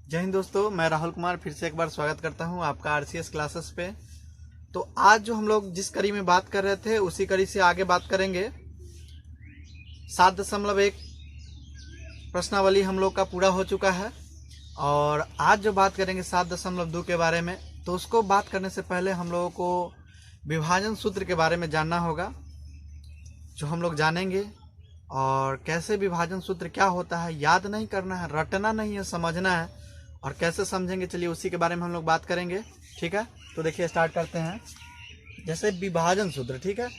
जय हिंद दोस्तों, मैं राहुल कुमार फिर से एक बार स्वागत करता हूं आपका आरसीएस क्लासेस पे। तो आज जो हम लोग जिस कड़ी में बात कर रहे थे उसी कड़ी से आगे बात करेंगे। 7.1 प्रश्नावली हम लोग का पूरा हो चुका है और आज जो बात करेंगे 7.2 के बारे में। तो उसको बात करने से पहले हम लोगों को विभाजन सूत्र के बारे में जानना होगा, जो हम लोग जानेंगे। और कैसे विभाजन सूत्र क्या होता है याद नहीं करना है, रटना नहीं है, समझना है। और कैसे समझेंगे, चलिए उसी के बारे में हम लोग बात करेंगे। ठीक है, तो देखिए स्टार्ट करते हैं। जैसे विभाजन सूत्र, ठीक है,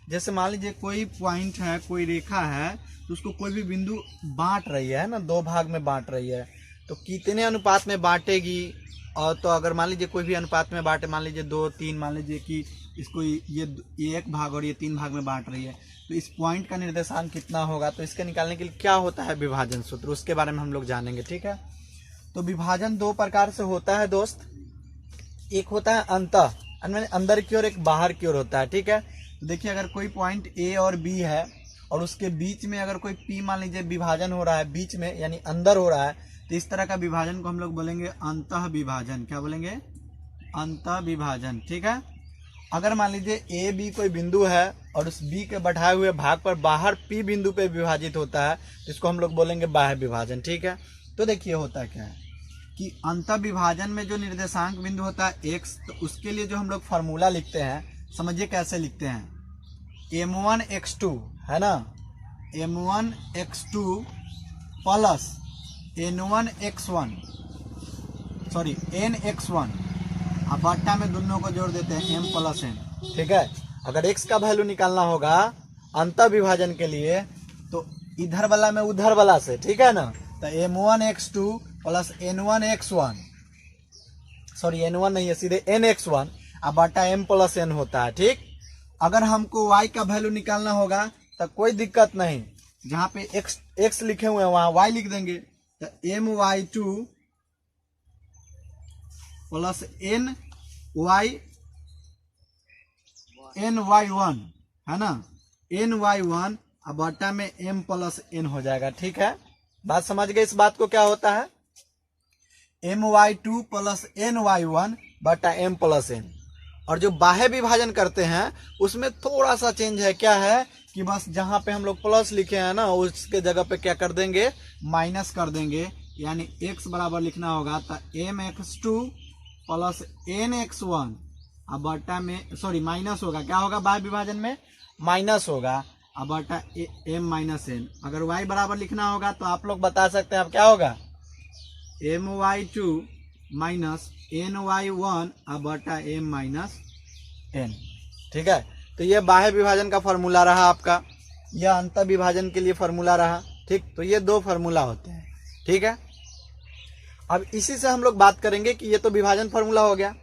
जैसे मान लीजिए कोई पॉइंट है, कोई रेखा है, तो उसको कोई भी बिंदु बांट रही है ना, दो भाग में बांट रही है, तो कितने अनुपात में बांटेगी। और तो अगर मान लीजिए कोई भी अनुपात में बांटे, मान लीजिए 2, 3, मान लीजिए कि इसको ये एक भाग और ये 3 भाग में बांट रही है, तो इस पॉइंट का निर्देशांक कितना होगा। तो इसके निकालने के लिए क्या होता है विभाजन सूत्र, उसके बारे में हम लोग जानेंगे। ठीक है, तो विभाजन दो प्रकार से होता है दोस्त। एक होता है अंतः, अंदर की ओर, एक बाहर की ओर होता है। ठीक है, तो देखिए अगर कोई पॉइंट ए और बी है और उसके बीच में अगर कोई पी मान लीजिए विभाजन हो रहा है बीच में, यानी अंदर हो रहा है, तो इस तरह का विभाजन को हम लोग बोलेंगे अंतः विभाजन। क्या बोलेंगे? अंतः विभाजन। ठीक है, अगर मान लीजिए ए बी कोई बिंदु है और उस बी के बढ़ाए हुए भाग पर बाहर पी बिंदु पे विभाजित होता है, तो इसको हम लोग बोलेंगे बाह्य विभाजन। ठीक है, तो देखिए होता क्या है कि अंतः विभाजन में जो निर्देशांक बिंदु होता है x, तो उसके लिए जो हम लोग फार्मूला लिखते हैं, समझिए कैसे लिखते हैं। m1x2 है ना, m1x2 plus n1x1 sorry nx1, अब बट्टा में दोनों को जोड़ देते हैं m प्लस n। ठीक है, अगर x का वैल्यू निकालना होगा अंतः विभाजन के लिए, तो इधर वाला में उधर वाला से, ठीक है ना, तो m1x2 plus n1x1 sorry n1 नहीं है, सीधे nx1 अब बटा m प्लस n होता है। ठीक, अगर हमको y का वैल्यू निकालना होगा तो कोई दिक्कत नहीं, जहां पे x लिखे हुए हैं वहां y लिख देंगे, तो my2 प्लस ny1 है ना, ny1 अब बटा में m प्लस n हो जाएगा। ठीक है, बात समझ गए इस बात को, क्या होता है my2 प्लस ny1 बटा m प्लस n। और जो बाह्य विभाजन करते हैं उसमें थोड़ा सा चेंज है, क्या है कि बस जहां पे हम लोग प्लस लिखे हैं ना, उसके जगह पे क्या कर देंगे, माइनस कर देंगे, यानी x बराबर लिखना होगा तो mx2 प्लस nx1 अब बटा में सॉरी माइनस होगा, क्या होगा बाह्य विभाजन में माइनस होगा, अब बटा m माइनस n। अगर y बराबर लिखना होगा तो आप लोग बता सकते हैं अब क्या होगा, my2 माइनस ny1 अब बटा m माइनस n। ठीक है, तो ये बाह्य विभाजन का फॉर्मूला रहा आपका, यह अंतः विभाजन के लिए फॉर्मूला रहा। ठीक, तो ये दो फॉर्मूला होते हैं। ठीक है, अब इसी से हम लोग बात करेंगे कि ये तो विभाजन फॉर्मूला हो गया।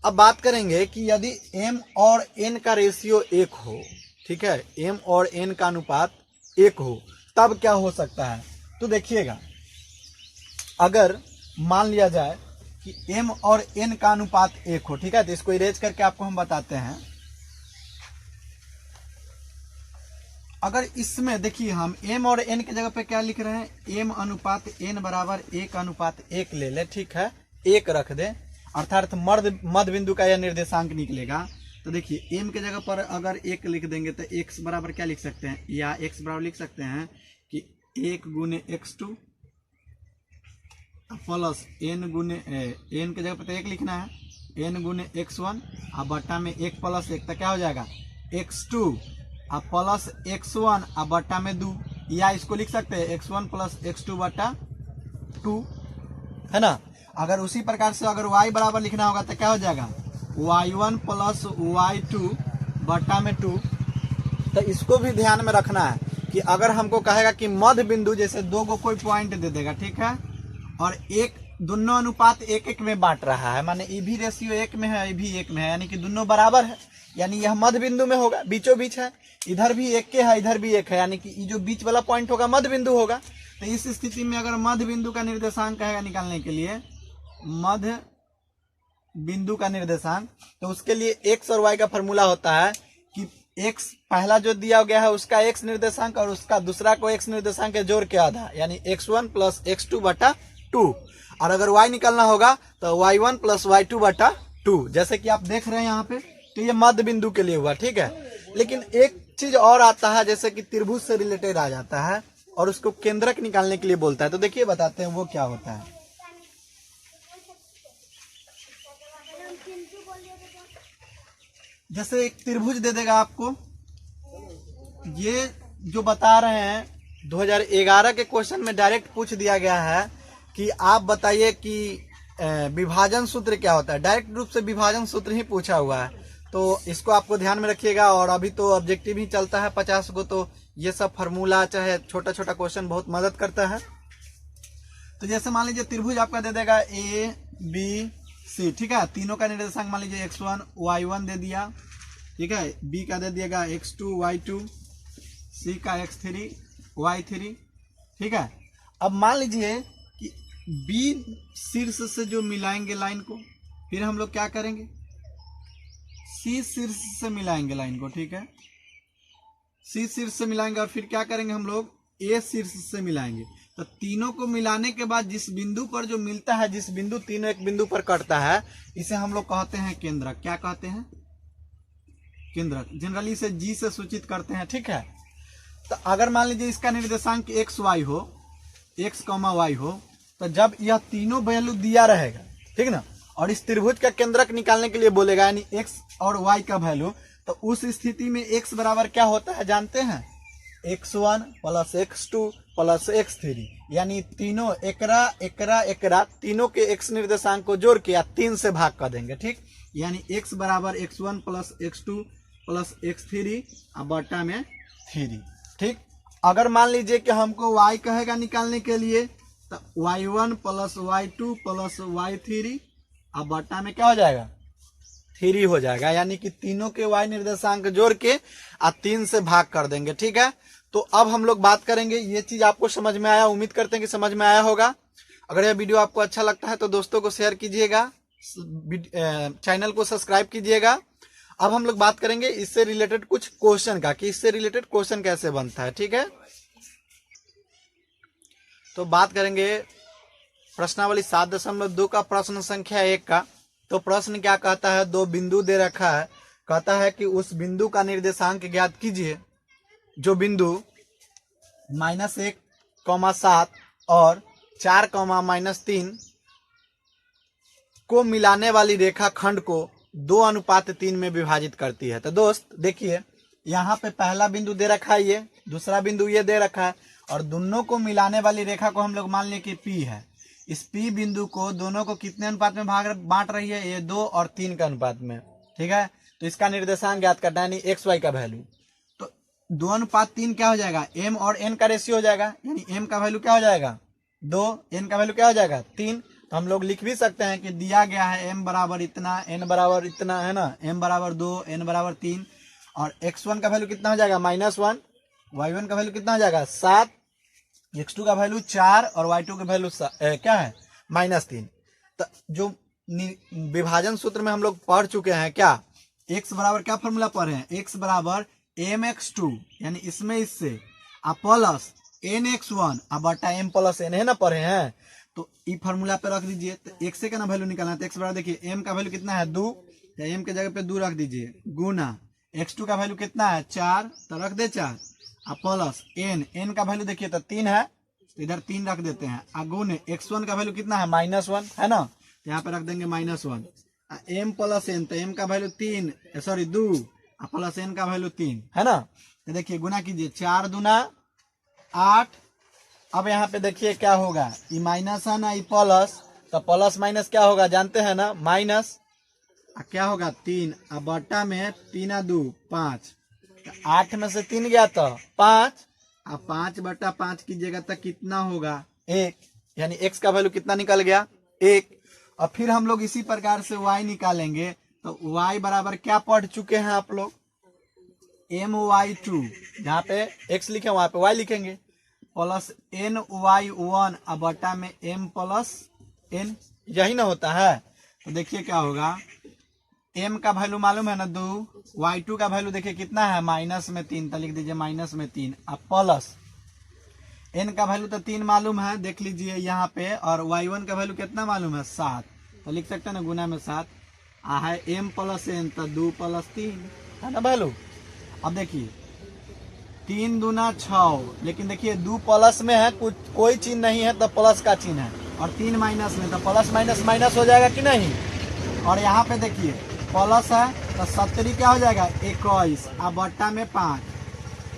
अब बात करेंगे कि यदि m और n का रेशियो 1 हो, ठीक है, m और n का अनुपात 1 हो, तब क्या हो सकता है। तो देखिएगा, अगर मान लिया जाए कि m और n का अनुपात 1 हो, ठीक है, तो इसको इरेज करके आपको हम बताते हैं। अगर इसमें देखिए हम m और n की जगह पे क्या लिख रहे हैं, m अनुपात n बराबर 1:1 ले ले। ठीक है, 1 रख दे, अर्थात मध्य बिंदु का यह निर्देशांक निकलेगा। तो देखिए m की जगह पर अगर 1 लिख देंगे तो x बराबर क्या लिख सकते हैं, या x बराबर लिख सकते हैं कि 1 गुने x2 प्लस n गुने n की जगह पर तो 1 लिखना है, n गुने x1 अब बट्टा में 1 प्लस 1, तो क्या हो जाएगा x2 अब प्लस x1 अब बट्टा में 2, या इसको लिख सकते हैं x1 प्लस x2 बट्टा 2, है ना। अगर उसी प्रकार से अगर y बराबर लिखना होगा तो क्या हो जाएगा y1 प्लस y2 बट्टा में 2। तो इसको भी ध्यान में रखना है कि अगर हमको कहेगा कि मध्य बिंदु, जैसे दो को कोई पॉइंट दे देगा, ठीक है, और एक दोनों अनुपात 1:1 में बांट रहा है, माने ये भी रेशियो 1 में है, ये भी 1 में है, यानी कि दोनों बराबर है, यानी यह मध्य बिंदु में होगा, बीचों बीच है, इधर भी 1 के है, इधर भी 1 है, यानी कि ये जो बीच वाला पॉइंट होगा मध्य बिंदु होगा। तो इस स्थिति में अगर मध्य बिंदु का निर्देशांक कहेगा निकालने के लिए, मध्य बिंदु का निर्देशांक, तो उसके लिए x और y का फॉर्मूला होता है कि x पहला जो दिया गया है उसका x निर्देशांक और उसका दूसरा को x निर्देशांक के जोड़ के आधा, यानी x1 प्लस x2 बटा 2। और अगर y निकालना होगा तो y1 प्लस y2 बटा 2। जैसे कि आप देख रहे हैं यहाँ पे, तो ये मध्य बिंदु के लिए हुआ, ठीक है। लेकिन एक चीज और आता है, जैसे कि त्रिभुज से रिलेटेड आ जाता है और उसको केंद्रक निकालने के लिए बोलता है। तो देखिए बताते हैं वो क्या होता है। जैसे एक त्रिभुज दे देगा आपको, ये जो बता रहे हैं 2011 के क्वेश्चन में डायरेक्ट पूछ दिया गया है कि आप बताइए कि विभाजन सूत्र क्या होता है। डायरेक्ट रूप से विभाजन सूत्र ही पूछा हुआ है, तो इसको आपको ध्यान में रखिएगा। और अभी तो ऑब्जेक्टिव ही चलता है 50 को, तो ये सब फार्मूला चाहे छोटा छोटा क्वेश्चन बहुत मदद करता है। तो जैसे मान लीजिए त्रिभुज आपका दे देगा ए बी सी, ठीक है। तीनों का निर्देशांक मान लीजिए x1 y1 दे दिया, ठीक है। b का दे दिएगा x2 y2, c का x3 y3, ठीक है। अब मान लीजिए कि b शीर्ष से जो मिलाएंगे लाइन को, फिर हम लोग क्या करेंगे, c शीर्ष से मिलाएंगे लाइन को, ठीक है। c शीर्ष से मिलाएंगे और फिर क्या करेंगे हम लोग, a शीर्ष से मिलाएंगे। तो तीनों को मिलाने के बाद जिस बिंदु पर जो मिलता है, जिस बिंदु तीनों एक बिंदु पर कटता है, इसे हम लोग कहते हैं केंद्रक। क्या कहते हैं, केंद्रक। जनरली इसे जी से सूचित करते हैं, ठीक है। तो अगर मान लीजिए इसका निर्देशांक एक्स वाई हो, एक्स कॉमा वाई हो, तो जब यह तीनों वैल्यू दिया रहेगा, ठीक ना, और इस त्रिभुज का केंद्रक निकालने के लिए बोलेगा, यानी एक्स और वाई का वैल्यू, तो उस स्थिति में एक्स बराबर क्या होता है जानते हैं, x1 plus x2 plus x3, यानी तीनों एकरा एकरा एकरा तीनों के x निर्देशांक को जोड़ के या 3 से भाग कर देंगे, ठीक। यानी x बराबर x1 plus x2 plus x3 बटा में 3, ठीक। अगर मान लीजिए कि हमको y कहेगा निकालने के लिए, तो y1 plus y2 plus y3 बटा में क्या हो जाएगा, 3 हो जाएगा। यानी कि तीनों के y निर्देशांक जोड़ के 3 से भाग कर देंगे, ठीक है। तो अब हम लोग बात करेंगे, ये चीज आपको समझ में आया, उम्मीद करते हैं कि समझ में आया होगा। अगर यह वीडियो आपको अच्छा लगता है तो दोस्तों को शेयर कीजिएगा, चैनल को सब्सक्राइब कीजिएगा। अब हम लोग बात करेंगे इससे रिलेटेड कुछ क्वेश्चन का, कि इससे रिलेटेड क्वेश्चन कैसे बनता है, ठीक है। तो बात करेंगे प्रश्नावली 7.2 का प्रश्न संख्या 1 का। तो प्रश्न क्या कहता है, दो बिंदु दे रखा है, कहता है कि उस बिंदु का निर्देशांक ज्ञात कीजिए जो बिंदु -1,7 और 4,-3 को मिलाने वाली रेखा खंड को 2:3 में विभाजित करती है। तो दोस्त देखिए, यहाँ पे पहला बिंदु दे रखा है, ये दूसरा बिंदु ये दे रखा है, और दोनों को मिलाने वाली रेखा को हम लोग मान लें कि P है। इस P बिंदु को दोनों को कितने अनुपात में बांट रही है, ये 2 और 3 के अनुपात में, ठीक है। तो इसका निर्देशांक ज्ञात करना है, यानी XY का वैल्यू। तो 2:3 क्या हो जाएगा, M और N का रेशियो हो जाएगा, यानी M का वैल्यू क्या हो जाएगा 2, N का वैल्यू क्या हो जाएगा 3। तो हम लोग लिख भी सकते हैं कि दिया गया है M बराबर इतना, N बराबर इतना, है ना, M बराबर 2, N बराबर 3, और X1 का वैल्यू कितना हो जाएगा -1, Y1 का वैल्यू कितना हो जाएगा 7, x2 का वैल्यू 4 और y2 का वैल्यू क्या है -3। तो जो विभाजन सूत्र में हम लोग पढ़ चुके हैं, क्या x बराबर क्या फॉर्मूला पढ़े हैं, x बराबर mx2, यानी इसमें इससे प्लस nx1 बटा m प्लस n, है ना, पढ़े हैं। तो ई फॉर्मूला पे रख दीजिए। तो x का ना वैल्यू निकालना है, तो x बराबर देखिए m का वैल्यू कितना है 2, तो m के जगह पे 2 रख दीजिए, गुना x2 का वैल्यू कितना है 4, तो रख दे 4, प्लस n का वैल्यू देखिए तो 3 है, तो इधर 3 रख देते हैं, अगुण x1 का वैल्यू कितना है -1, है ना, तो यहाँ पे रख देंगे -1, m प्लस n, तो m का वैल्यू 2 प्लस n का वैल्यू 3, है ना। तो देखिए गुना कीजिए, 4 दूना 8। अब यहाँ पे देखिए क्या होगा, ई माइनस है ना, ई प्लस, तो प्लस माइनस क्या होगा जानते हैं ना, माइनस, क्या होगा 3 बटा में 3 2 5, 8 में से 3 गया तो 5, 5 बटा 5 कीजिएगा तो कितना होगा 1, यानी x का वैल्यू कितना निकल गया 1। और फिर हम लोग इसी प्रकार से y निकालेंगे, तो y बराबर क्या पढ़ चुके हैं आप लोग, my2, जहाँ पे x लिखे वहां पे y लिखेंगे, प्लस ny1 बटा में m प्लस n, यही ना होता है। तो देखिए क्या होगा, एम का वैल्यू मालूम है ना 2, y2 का वैल्यू देखिए कितना है माइनस में 3, तो लिख दीजिए माइनस में 3, अब प्लस n का वैल्यू तो 3 मालूम है, देख लीजिए यहाँ पे, और y1 का वैल्यू कितना मालूम है 7, तो लिख सकते हैं ना गुना में 7 आ है m प्लस n, तो 2 प्लस 3 है ना वैल्यू। अब देखिए 3 दूना 6, लेकिन देखिए 2 प्लस में है, कुछ कोई चिन्ह नहीं है तो प्लस का चिन्ह है, और 3 माइनस में, तो प्लस माइनस माइनस हो जाएगा कि नहीं। और यहाँ पे देखिए प्लस है तो 70 क्या हो जाएगा 21, अब बट्टा में 5,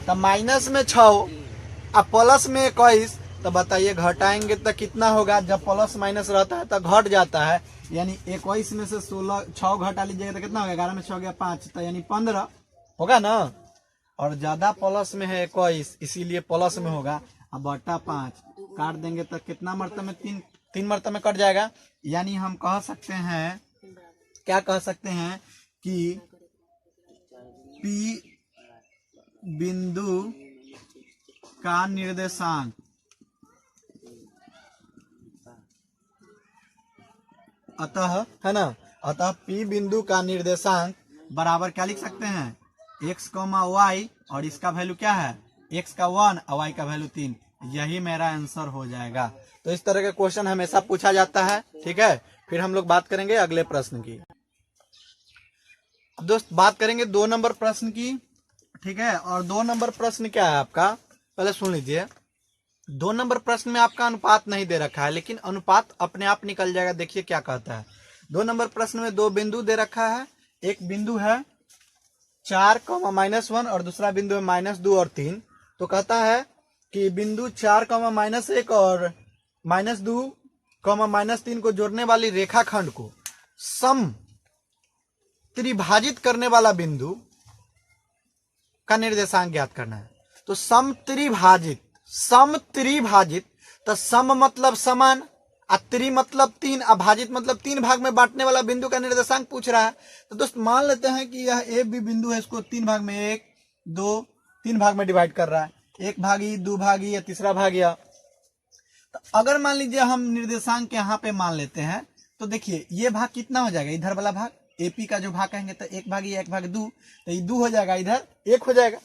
तो माइनस में 6 अब प्लस में 21, तो बताइए घटाएंगे तो कितना होगा। जब प्लस माइनस रहता है तो घट जाता है, यानी 21 में से 6 घटा लीजिएगा तो कितना होगा, 11 में 6 हो गया 5, तो यानी 15 होगा ना। और ज्यादा प्लस में है 21, इसीलिए प्लस में होगा। अब बट्टा 5 काट देंगे तो कितना मरतबे में, 3 मरतबे में कट जाएगा। यानी हम कह सकते हैं, क्या कह सकते हैं कि P बिंदु का निर्देशांक अतः, है ना, अतः P बिंदु का निर्देशांक बराबर क्या लिख सकते हैं, x, y, और इसका वैल्यू क्या है, x का 1 और y का वैल्यू 3। यही मेरा आंसर हो जाएगा। तो इस तरह के क्वेश्चन हमेशा पूछा जाता है, ठीक है। फिर हम लोग बात करेंगे अगले प्रश्न की। अब दोस्त बात करेंगे 2 नंबर प्रश्न की, ठीक है। और 2 नंबर प्रश्न क्या है आपका, पहले सुन लीजिए। 2 नंबर प्रश्न में आपका अनुपात नहीं दे रखा है, लेकिन अनुपात अपने आप निकल जाएगा। देखिए क्या कहता है। 2 नंबर प्रश्न में 2 बिंदु दे रखा है, एक बिंदु है 4, -1 और दूसरा बिंदु है -2 और 3। तो कहता है कि बिंदु 4, -1 और -2, -3 को जोड़ने वाली रेखाखंड को सम त्रिभाजित करने वाला बिंदु का निर्देशांक ज्ञात करना है। तो सम त्रिभाजित, तो सम मतलब समान, त्रि मतलब 3, अभाजित मतलब 3 भाग में बांटने वाला बिंदु का निर्देशांक पूछ रहा है। तो दोस्त मान लेते हैं कि यह ए बी बिंदु है, इसको 3 भाग में, 1 2 3 भाग में डिवाइड कर रहा है, 1 भागी 2 भागी या तीसरा भाग या। तो अगर मान लीजिए हम निर्देशांक यहाँ पे मान लेते हैं, तो देखिए ये भाग कितना हो जाएगा, इधर वाला भाग एपी का जो भाग कहेंगे तो 1 भागी 1 भाग 2, तो ये 2 हो जाएगा, इधर 1 हो जाएगा।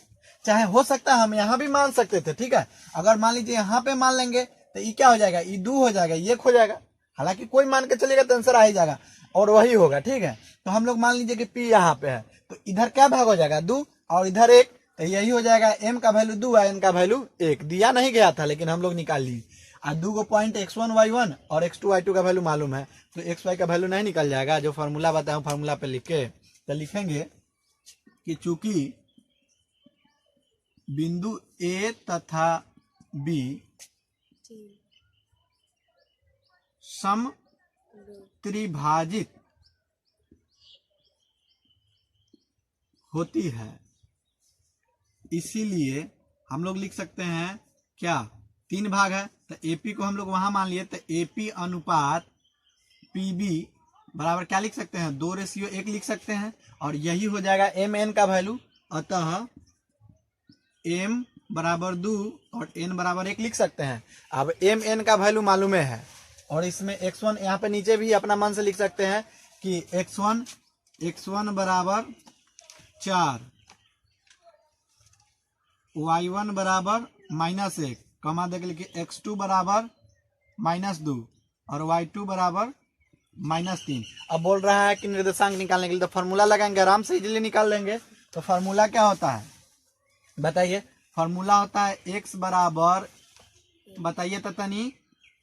चाहे हो सकता है हम यहाँ भी मान सकते थे, ठीक है। अगर मान लीजिए यहाँ पे मान लेंगे तो ये क्या हो जाएगा, ये 2 हो जाएगा, 1 हो जाएगा। हालांकि कोई मान के चलेगा तो आंसर आ ही जाएगा और वही होगा, ठीक है। तो हम लोग मान लीजिए कि पी यहाँ पे है, तो इधर क्या भाग हो जाएगा 2 और इधर 1, तो यही हो जाएगा। एम का वैल्यू 2 है, एन का वैल्यू 1 दिया नहीं गया था, लेकिन हम लोग निकाल लिए। 2 को पॉइंट x1 y1 और x2 y2 का वैल्यू मालूम है, तो x y का वैल्यू नहीं निकल जाएगा। जो फार्मूला बताया फार्मूला पे लिख के तो लिखेंगे कि चूंकि बिंदु ए तथा बी सम त्रिभाजित होती है, इसीलिए हम लोग लिख सकते हैं क्या, 3 भाग है तो एपी को हम लोग वहां मान लिए, तो एपी अनुपात पीबी बराबर क्या लिख सकते हैं, 2:1 लिख सकते हैं। और यही हो जाएगा एम एन का वैल्यू। अतः एम बराबर 2 और एन बराबर 1 लिख सकते हैं। अब एम एन का वैल्यू मालूम है, और इसमें x1 यहाँ पे नीचे भी अपना मन से लिख सकते हैं कि x1 बराबर 4, y1 बराबर -1, कमा देके लिखिए x2 बराबर -2 और y2 बराबर -3। अब बोल रहा है कि निर्देशांक निकालने के लिए, तो फार्मूला लगाएंगे, आराम से इजीली निकाल लेंगे। तो फार्मूला क्या होता है बताइए, फार्मूला होता है x बराबर, बताइए तो तनी,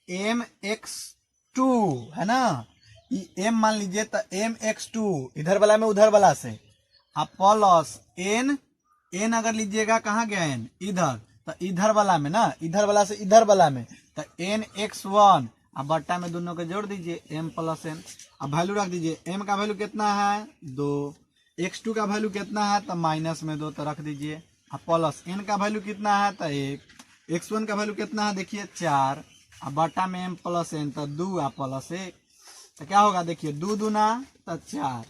mx2 है ना, ये m मान लीजिए, तो mx2 इधर वाला में उधर वाला से, अब प्लस n अगर लीजिएगा कहाँ गया n, इधर, तो इधर वाला में ना, इधर वाला से इधर वाला में, तो nx1, अब बट्टा में दोनों को जोड़ दीजिए m प्लस n। अब वैल्यू रख दीजिए, m का वैल्यू कितना है 2, x2 का वैल्यू कितना है तो -2 तो रख दीजिए, अब प्लस n का वैल्यू कितना है तो 1, x1 का वैल्यू कितना है देखिए 4, अब बट्टा में m प्लस n तो 2 और प्लस 1, तो क्या होगा देखिए 2 दूना तो 4।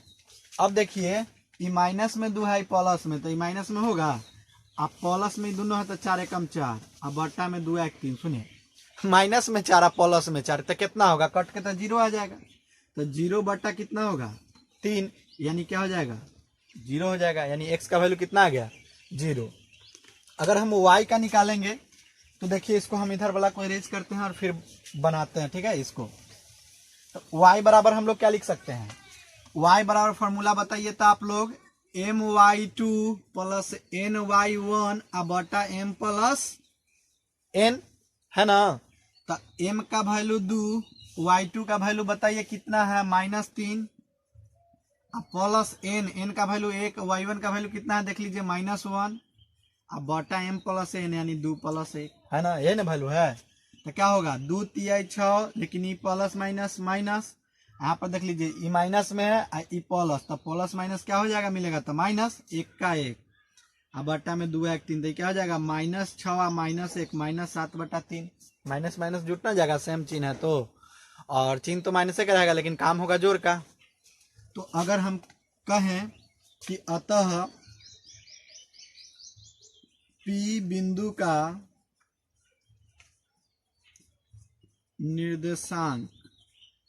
अब देखिए ये माइनस में 2 है प्लस में, तो ये माइनस में होगा, अब प्लस में दोनों है तो 4 एकम 4, अब बट्टा में 2 1 3। सुनिए माइनस में 4 प्लस में 4 तो कितना होगा, कट के तो 0 आ जाएगा, तो 0 बट्टा कितना होगा 3। यानी क्या हो जाएगा 0 हो जाएगा, यानी x का वैल्यू कितना आ गया 0। अगर हम y का निकालेंगे तो देखिए इसको हम इधर वाला को इरेज करते हैं और फिर बनाते हैं, ठीक है। इसको तो y बराबर हम लोग क्या लिख सकते हैं, y बराबर फॉर्मूला बताइए तो आप लोग my2 प्लस ny1 बटा m प्लस n, है ना। तो m का वैल्यू 2, y2 का वैल्यू बताइए कितना है -3, प्लस n का वैल्यू 1, y1 का वैल्यू कितना है देख लीजिए -1, अब बटा m प्लस n यानी 2 प्लस 1, है ना, ये ना वैल्यू है। तो क्या होगा 2 तिया 6, लेकिन ये प्लस माइनस माइनस, यहाँ पर देख लीजिए ये माइनस में है ये प्लस, तो प्लस माइनस क्या हो जाएगा मिलेगा तो माइनस 1 का 1, अब बटा में 2 1 3, तो क्या हो जाएगा -6 -1 -7 बटा 3, माइनस माइनस जुटना जाएगा, सेम चिन्ह है तो, और चिन्ह तो माइनस का रहेगा लेकिन काम होगा जोड़ का। तो अगर हम कहें कि अतः P बिंदु का निर्देशांक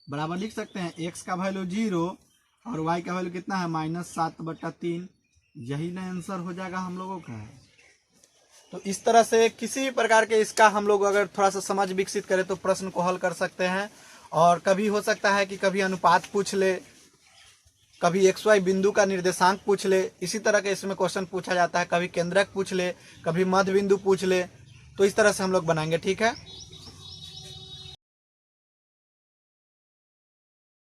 बराबर लिख सकते हैं x का वैल्यू 0 और y का वैल्यू कितना है -7 बटा 3, यही ना आंसर हो जाएगा हम लोगों का। तो इस तरह से किसी भी प्रकार के इसका हम लोग अगर थोड़ा सा समझ विकसित करें तो प्रश्न को हल कर सकते हैं। और कभी हो सकता है कि कभी अनुपात पूछ ले, कभी XY बिंदु का निर्देशांक पूछ ले, इसी तरह के इसमें क्वेश्चन पूछा जाता है, कभी केंद्रक पूछ ले, कभी मध्य बिंदु पूछ ले, तो इस तरह से हम लोग बनाएंगे, ठीक है।